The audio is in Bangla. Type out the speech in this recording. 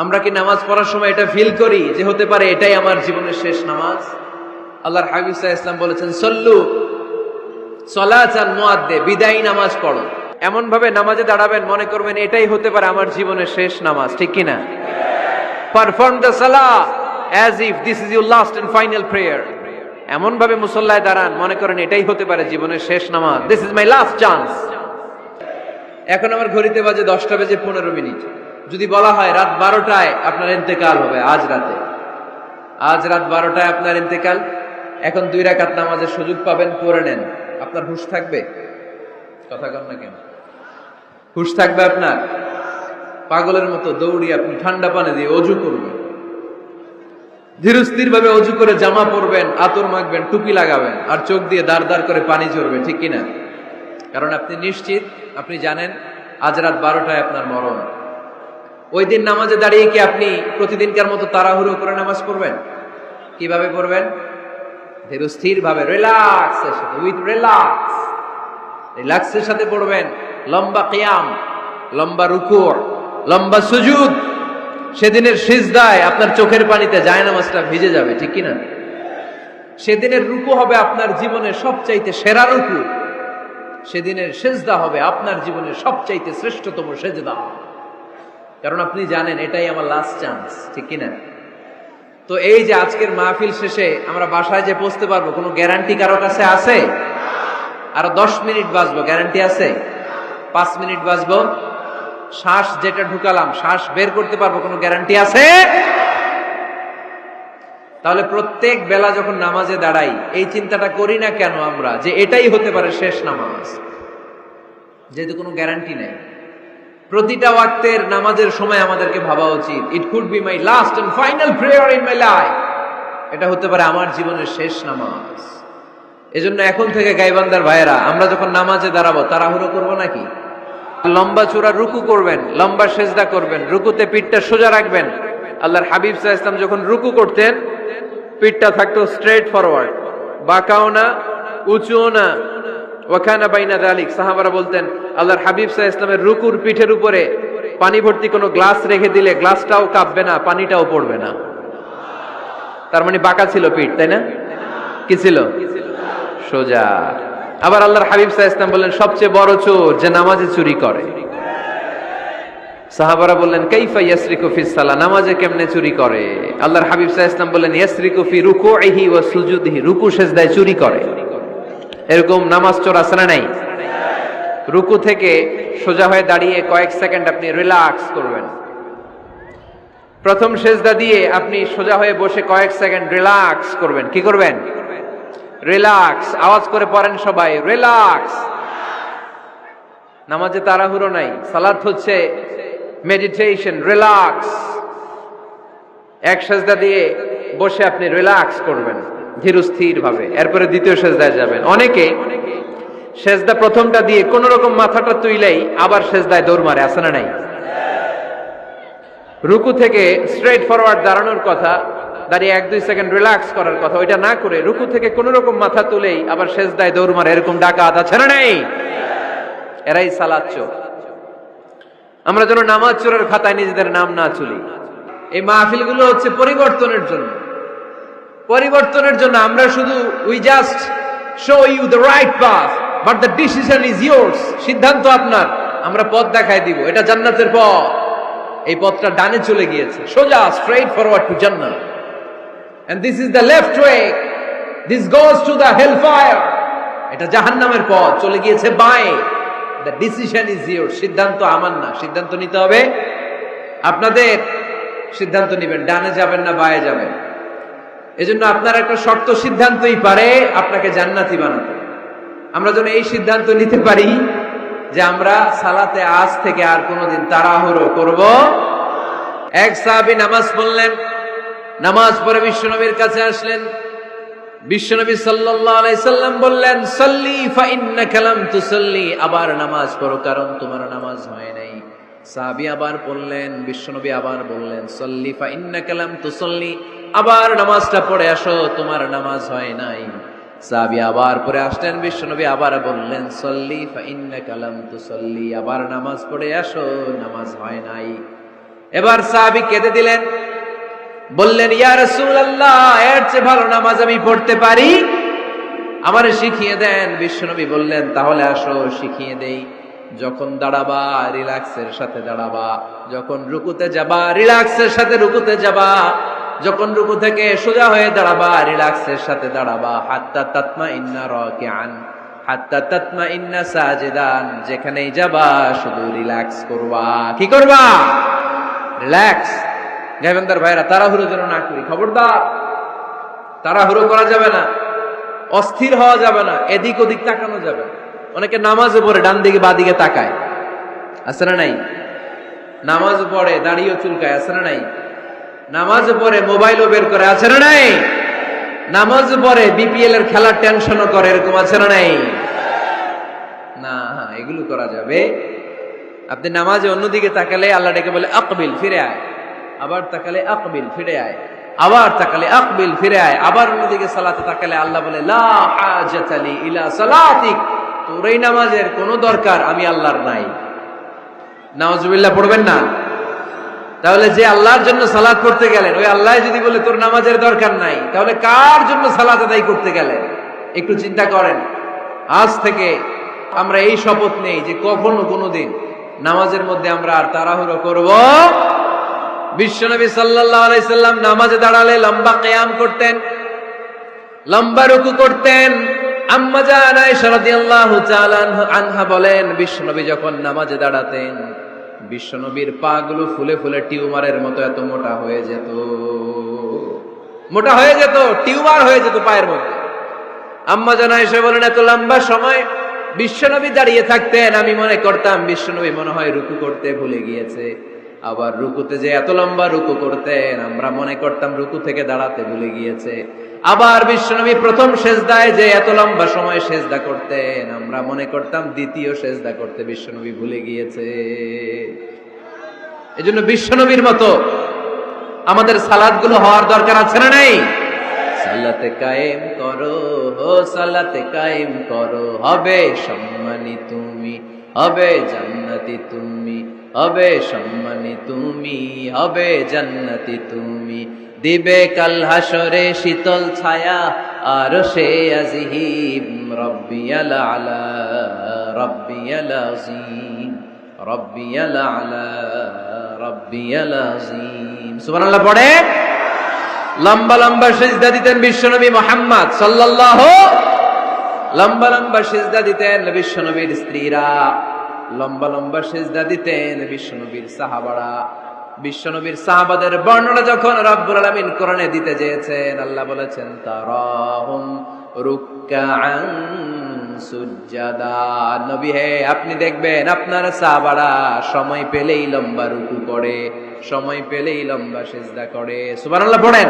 আমরা কি নামাজ পড়ার সময় এটা ফিল করি যে হতে পারে এটাই আমার জীবনের শেষ নামাজ? আল্লাহর হাবিব সাল্লাল্লাহু আলাইহি ওয়াসাল্লাম বলেছেন, সল্লু সলাতান মুআদ্দে, বিদায়ী নামাজ পড়ো। এমন ভাবে নামাজে দাঁড়াবেন মনে করবেন এটাই হতে পারে আমার জীবনের শেষ নামাজ, ঠিক কি না? পারফর্ম দ্য সালাহ as if this is your last and final prayer. এমন ভাবে মুসল্লায় দাঁড়ান মনে করেন এটাই হতে পারে জীবনের শেষ নামাজ, this is my last chance. এখন আমার ঘড়িতে বাজে 10:15। যদি বলা হয় রাত 12টায় আপনার ইন্তেকাল হবে, আজ রাত 12টায় আপনার ইন্তেকাল, এখন 2 রাকাত নামাজের সুযোগ পাবেন, পড়ে নেন, আপনার হুঁশ থাকবে? কথা কন না কেন? হুঁশ থাকবে আপনার? পাগলের মতো দৌড়িয়ে আপনি ঠান্ডা পানি দিয়ে অজু করবেন, ধীরস্থির ভাবে অজু করে জামা পরবেন, আতর মাখবেন, টুপি লাগাবেন, আর চোখ দিয়ে দাঁড় দাঁড় করে পানি ঝরবে, ঠিক কিনা? কারণ আপনি নিশ্চিত, আপনি জানেন আজ রাত 12টায় আপনার মরণ। ওই দিন নামাজে দাঁড়িয়ে কি আপনি প্রতিদিনকার মতো তাড়াহুড়ো করে নামাজ পড়বেন? কিভাবে পড়বেন? ধীরস্থির ভাবে, রিল্যাক্সের সাথে, উইথ রিল্যাক্সের সাথে পড়বেন। লম্বা কিয়াম, লম্বা রুকু, লম্বা সুজুদ। সেদিনের সিজদায় আপনার চোখের পানিতে জায়নামাজটা ভিজে যাবে, ঠিক কিনা? সেদিনের রুকু হবে আপনার জীবনের সবচাইতে সেরা রুকু। সেদিনের সিজদা হবে আপনার জীবনের সবচাইতে শ্রেষ্ঠতম সিজদা। কারণ আপনি জানেন এটাই আমার লাস্ট চান্স, ঠিক কিনা? তো এই যে আজকের মাহফিল শেষে আমরা বাসায় যে পৌঁছতে পারবো, কোনো গ্যারান্টি কারো কাছে আছে? আরো 10 মিনিট বাঁচবো, গ্যারান্টি আছে? 5 মিনিট বাঁচবো, শ্বাস যেটা ঢুকালাম শ্বাস বের করতে পারবো, কোনো গ্যারান্টি আছে? তাহলে প্রত্যেক বেলা যখন নামাজে দাঁড়াই এই চিন্তাটা করি না কেন আমরা যে এটাই হতে পারে শেষ নামাজ? যেহেতু কোনো গ্যারান্টি নেই, প্রতিটা ওয়াক্তের নামাজের সময় আমাদেরকে ভাবা উচিত, it could be my last and final prayer in my life. এটা হতে পারে আমার জীবনের শেষ নামাজ। এজন্য এখন থেকে গাইবান্দার ভাইয়েরা, আমরা যখন নামাজে দাঁড়াবো তাড়াহুড়ো করবো নাকি? লম্বা চূড়া রুকু করবেন, লম্বা সেজদা করবেন, রুকুতে পিঠটা সোজা রাখবেন। আল্লাহর হাবিব সাল্লাল্লাহু আলাইহি ওয়াসাল্লাম যখন রুকু করতেন পিঠটা থাকতো স্ট্রেট ফরওয়ার্ড, বাঁকাও না উঁচুও না। ওয়াকানা বাইনা যালিক, সাহাবারা বলতেন আল্লাহর হাবিব সাল্লাল্লাহু আলাইহি ওয়াসাল্লামের রুকুর পিঠের উপরে পানি ভর্তি কোনো গ্লাস রেখে দিলে গ্লাসটাও কাঁপবে না, পানিটাও পড়বে না। তার মানে বাঁকা ছিল পিঠ, তাই না? কি ছিল? সোজা। আবার আল্লাহর হাবিব সাল্লাল্লাহু আলাইহি ওয়াসাল্লাম বললেন সবচেয়ে বড় চোর যে নামাজে চুরি করে। সাহাবারা বললেন কাইফা ইয়াসরিকু ফিস সালাহ, নামাজে কেমনে চুরি করে? আল্লাহর হাবিব সাল্লাল্লাহু আলাইহি ওয়াসাল্লাম বললেন ইয়াসরিকু ফি রুকুইহি ওয়া সুজুদিহি, রুকু সেজদায় চুরি করে। এরকম নামাজ চোর আছে না নাই? রুকু থেকে সোজা হয়ে দাঁড়িয়ে কয়েক সেকেন্ড আপনি রিল্যাক্স করবেন। প্রথম সেজদা দিয়ে আপনি সোজা হয়ে বসে কয়েক সেকেন্ড রিল্যাক্স করবেন। কি করবেন? রিল্যাক্স। আওয়াজ করে পড়েন সবাই, রিল্যাক্স। নামাজে তাড়াহুড়ো নাই, সালাত হচ্ছে মেডিটেশন, রিল্যাক্স। এক সেজদা দিয়ে বসে আপনি রিল্যাক্স করবেন ধীরস্থির ভাবে, এরপরে দ্বিতীয় সেজদায় যাবেন। অনেকে সেজদা প্রথমটা দিয়ে কোন রকম মাথাটা তুইলেই আবার সেজদায় দৌড় মারে, আছে না নাই? রুকু থেকে স্ট্রেট ফরওয়ার্ড দাঁড়ানোর কথা, দাঁড়িয়ে 1-2 সেকেন্ড রিল্যাক্স করার কথা, ওইটা না করে রুকু থেকে কোন রকম মাথা তুলেই আবার সেজদায় দৌড় মারে, এরকম ডাকাত আছে না নাই? এরাই সালাত চোর। আমরা যেন নামাজ চোরের খাতায় নিজেদের নাম না তুলি। এই মাহফিলগুলো হচ্ছে পরিবর্তনের জন্য। আমরা শুধু we just show you the right path, but the decision is yours. সিদ্ধান্ত আপনার, আমরা পথ দেখায় দিব, এটা জান্নাতের পথ। এই পথটা ডানে চলে গিয়েছে, সোজা স্ট্রেট ফরওয়ার্ড টু জান্নাত, and this is the left way, this goes to the hell fire. এটা জাহান্নামের পথ, চলে গিয়েছে বাঁয়ে। The decision is yours. সিদ্ধান্ত আমার না, সিদ্ধান্ত নিতে হবে আপনাদের। সিদ্ধান্ত নেবেন, ডানে যাবেন না বাঁয়ে যাবেন। এজন্য আপনার একটা শর্ত সিদ্ধান্তই পারে আপনাকে জান্নাতি বানাতে। আমরা যেন এই সিদ্ধান্ত নিতে পারি যে আমরা সালাতে আজ থেকে আর কোনোদিন তাড়াহুড়ো করব। এক সাহাবী নামাজ পড়লেন, নামাজ পড়ে বিশ্বনবীর কাছে আসলেন। বিশ্বনবী সাল্লাল্লাহু আলাইহি সাল্লাম বললেন সাল্লি ফা ইন্নাকা লাম তুসাল্লি, আবার নামাজ পড়ো কারণ তোমার নামাজ হয় নাই। সাহাবী আবার পড়লেন, বিশ্বনবী আবার বললেন সাল্লি ফা ইন্নাকা লাম তুসাল্লি, আবার নামাজটা পড়ে আসো তোমার নামাজ হয় নাই। সাহাবী আবার পড়ে আসলেন, বিশ্বনবী আবার বললেন সাল্লি ফা ইন্নাকা লাম তুসাল্লি, আবার নামাজ পড়ে আসো নামাজ হয় নাই। এবার সাহাবী কেঁদে দিলেন, বললেন ইয়া রাসূলুল্লাহ, এর চেয়ে ভালো নামাজ আমি পড়তে পারি, আমারে শিখিয়ে দেন। বিশ্বনবী বললেন তাহলে আসো শিখিয়ে দেই। যখন দাঁড়াবা রিল্যাক্সের সাথে দাঁড়াবা, যখন রুকুতে যাবা রিল্যাক্সের সাথে রুকুতে যাবা, যখন রুকু থেকে সোজা হয়ে দাঁড়াবা রিল্যাক্সের সাথে দাঁড়াবা। হাত্তা তাতমাইন্না রাকিআন হাত্তা তাতমাইন্না সাজিদান, যেখানেই যাবা শুধু রিল্যাক্স করবা। কি করবা? রিল্যাক্স। গাইবান্দার ভাইরা, তাড়াহুড়ো যেন না করি, খবরদার। তাড়াহুড়ো করা যাবে না, অস্থির হওয়া যাবে না, এদিক ওদিক তাকানো যাবে না। অনেকে নামাজে পড়ে ডান দিকে বা দিকে তাকায়, আছে না নাই? নামাজ পড়ে দাঁড়িয়ে চুলকায়, আছে না নাই? নামাজ পড়ে মোবাইলও বের করে, আছে না নাই? নামাজ পড়ে বিপিএল এর খেলার টেনশনও করে, এরকম আছে না নাই? না, এগুলো করা যাবে। আপনি নামাজে অন্যদিকে তাকালে আল্লাহ ডেকে বলে আকবিল, ফিরে আয়। আবার তাকালে আকবিল, ফিরে আয়। আবার তাকালে আকবিল, ফিরে আয়। আবার অন্যদিকে সালাতে তাকালে আল্লাহ বলে লা হাজাতা লি ইলা সালাতিক, তোর এই নামাজের কোনো দরকার আমি আল্লাহর নাই। নাউজুবিল্লাহ পড়বেন না? তাহলে যে আল্লাহর জন্য সালাত করতে গেলেন, ওই আল্লাহ যদি বলে তোর নামাজের দরকার নাই, তাহলে কার জন্য সালাত আদায় করতে গেলেন? একটু চিন্তা করেন। আজ থেকে আমরা এই শপথ নেই যে কখনো কোনোদিন নামাজের মধ্যে আমরা আর তাড়াহুড়ো করব। বিশ্বনবী সাল্লাল্লাহু আলাইহি সাল্লাম নামাজে দাঁড়ালে লম্বা কিয়াম করতেন, লম্বা রুকু করতেন। আম্মা জান আয়েশা রাদিয়াল্লাহু তাআলা আনহা বলেন, বিশ্বনবী যখন নামাজে দাঁড়াতেন, বিশ্বনবীর পা গুলো ফুলে ফুলে টিউমারের মতো এত মোটা হয়ে যেত, মোটা হয়ে যেত, টিউমার হয়ে যেত পায়ের মধ্যে। আম্মা জান আয়েশা বলেন, এত লম্বা সময় বিশ্বনবী দাঁড়িয়ে থাকতেন, আমি মনে করতাম বিশ্বনবী মনে হয় রুকু করতে ভুলে গিয়েছে। আবার রুকুতে যে এত লম্বা রুকু করতেন, আমরা মনে করতাম রুকু থেকে দাঁড়াতে ভুলে গিয়েছে। আবার বিশ্বনবী প্রথম সেজদায় যে এত লম্বা সময় সেজদা করতেন, আমরা মনে করতাম দ্বিতীয় সেজদা করতে বিশ্বনবী ভুলে গিয়েছে। এজন্য বিশ্বনবীর মতো আমাদের সালাতগুলো হওয়ার দরকার আছে না নাই? সালাতে কায়েম করো, ও সালাতে কায়েম করো, হবে সম্মানী তুমি, হবে জান্নাতি তুমি, হবে সম্মানী তুমি, হবে জান্নাতি তুমি। দিবে কাল হাসরে শীতল ছায়া আরশে আজিম, রব্বিয়াল আলা রব্বিয়াল আযীম, রব্বিয়াল আলা রব্বিয়াল আযীম। সুবহানাল্লাহ পড়ে। লম্বা লম্বা সিজদা দিতেন বিশ্বনবী মুহাম্মদ সাল্লাল্লাহু, লম্বা লম্বা সিজদা দিতেন বিশ্বনবীর স্ত্রীরা, লম্বা লম্বা সিজদা দিতেন বিশ্বনবীর সাহাবারা। বিশ্বনবীর সাহাবাদের বর্ণনা যখন রব্বুল আলামিন কোরআনে দিতে চেয়েছেন, আল্লাহ বলেছেন তারাহুম রুকআন সুজদা। নবী হে, আপনি দেখবেন আপনার সাহাবারা সময় পেলেই লম্বা রুকু করে, সময় পেলেই লম্বা সিজদা করে। সুবহানাল্লাহ পড়েন।